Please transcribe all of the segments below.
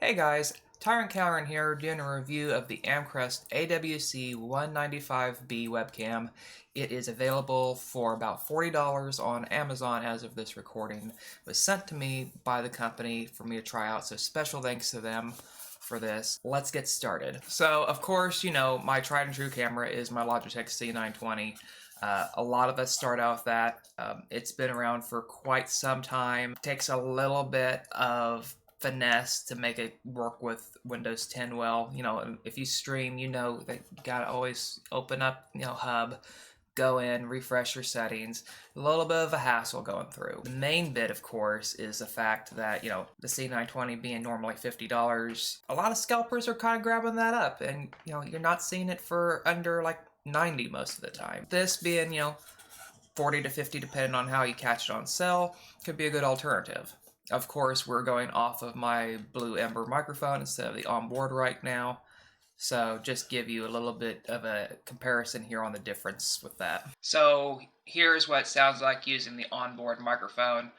Hey guys, TyrantCalren here doing a review of the Amcrest AWC195-B webcam. It is available for about $40 on Amazon as of this recording. It was sent to me by the company for me to try out, so special thanks to them for this. Let's get started. So, of course, you know, my tried and true camera is my Logitech c920. A lot of us start out with that. It's been around for quite some time. It takes a little bit of finesse to make it work with Windows 10 well. You know, if you stream, you know that you gotta always open up, Hub, go in, refresh your settings. A little bit of a hassle going through. The main bit, of course, is the fact that, the C920 being normally $50, a lot of scalpers are kind of grabbing that up, and, you're not seeing it for under, like, 90 most of the time. This being, 40 to 50, depending on how you catch it on sale, could be a good alternative. Of course, we're going off of my Blue Ember microphone instead of the onboard right now. So just give you a little bit of a comparison here on the difference with that. So here's what it sounds like using the onboard microphone.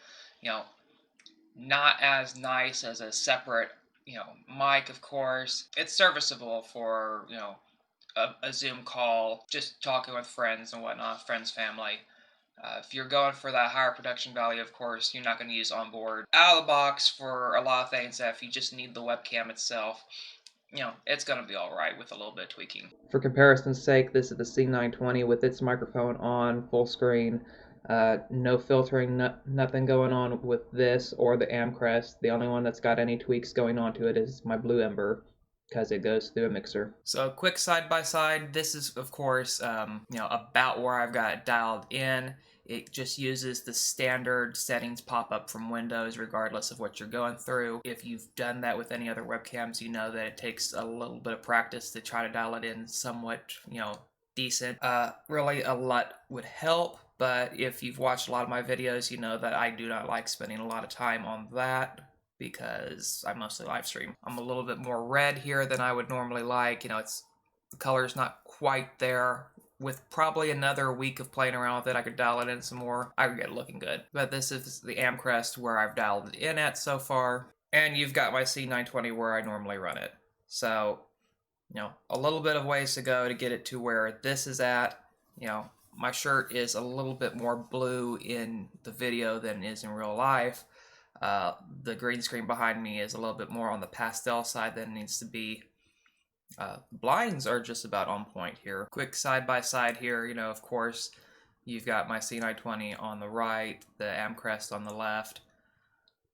Not as nice as a separate, mic, of course. It's serviceable for, a Zoom call, just talking with friends and whatnot, friends, family. If you're going for that higher production value, of course, you're not going to use onboard. Out of the box for a lot of things, that if you just need the webcam itself, it's going to be alright with a little bit of tweaking. For comparison's sake, this is the C920 with its microphone on, full screen. No filtering, nothing going on with this or the Amcrest. The only one that's got any tweaks going on to it is my Blue Ember, because it goes through a mixer. So quick side-by-side, this is, of course, about where I've got it dialed in. It just uses the standard settings pop-up from Windows regardless of what you're going through. If you've done that with any other webcams, you know that it takes a little bit of practice to try to dial it in somewhat, decent. Really, a LUT would help, but if you've watched a lot of my videos, you know that I do not like spending a lot of time on that, because I mostly live stream. I'm a little bit more red here than I would normally like. The color's not quite there. With probably another week of playing around with it, I could dial it in some more. I could get it looking good. But this is the Amcrest where I've dialed it in at so far. And you've got my C920 where I normally run it. So, a little bit of ways to go to get it to where this is at. My shirt is a little bit more blue in the video than it is in real life. The green screen behind me is a little bit more on the pastel side than it needs to be. Blinds are just about on point here. Quick side-by-side here, of course, you've got my C920 on the right, the Amcrest on the left.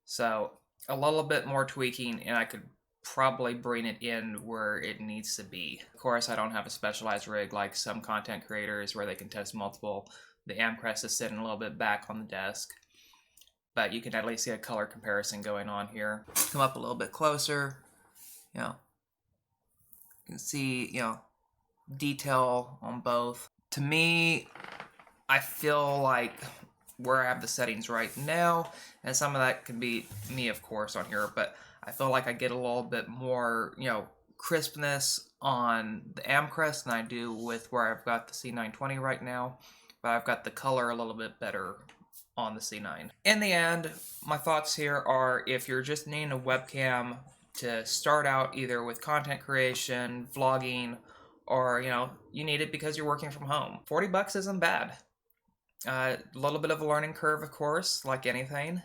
So, a little bit more tweaking, and I could probably bring it in where it needs to be. Of course, I don't have a specialized rig like some content creators where they can test multiple. The Amcrest is sitting a little bit back on the desk, but you can at least see a color comparison going on here. Come up a little bit closer, you can see, detail on both. To me, I feel like where I have the settings right now, and some of that could be me, of course, on here, but I feel like I get a little bit more, crispness on the Amcrest than I do with where I've got the C920 right now, but I've got the color a little bit better on the C9. In the end, my thoughts here are, if you're just needing a webcam to start out either with content creation, vlogging, or, you need it because you're working from home, $40 isn't bad. A little bit of a learning curve, of course, like anything.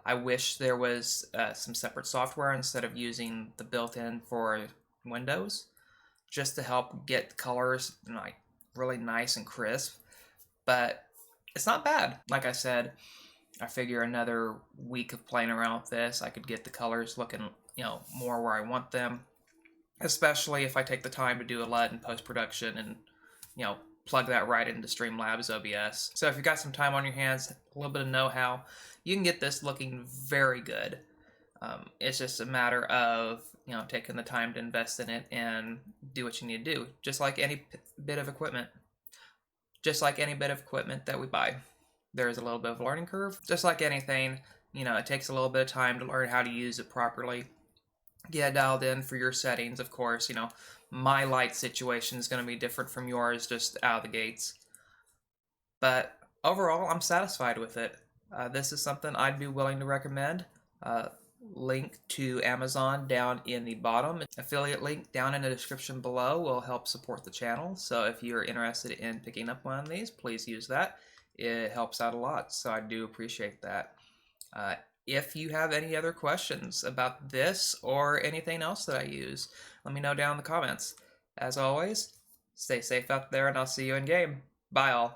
I wish there was some separate software instead of using the built-in for Windows, just to help get the colors like really nice and crisp. But it's not bad. Like I said, I figure another week of playing around with this, I could get the colors looking, more where I want them. Especially if I take the time to do a LUT in post-production and, plug that right into Streamlabs OBS. So if you've got some time on your hands, a little bit of know-how, you can get this looking very good. It's just a matter of, taking the time to invest in it and do what you need to do. Just like any bit of equipment. Just like any bit of equipment that we buy. There is a little bit of a learning curve. Just like anything, it takes a little bit of time to learn how to use it properly. Get dialed in for your settings, of course. My light situation is going to be different from yours just out of the gates. But overall, I'm satisfied with it. This is something I'd be willing to recommend. link to Amazon down in the bottom. Affiliate link down in the description below will help support the channel. So if you're interested in picking up one of these, please use that. It helps out a lot, so I do appreciate that. If you have any other questions about this or anything else that I use, let me know down in the comments. As always, stay safe out there, and I'll see you in game. Bye all.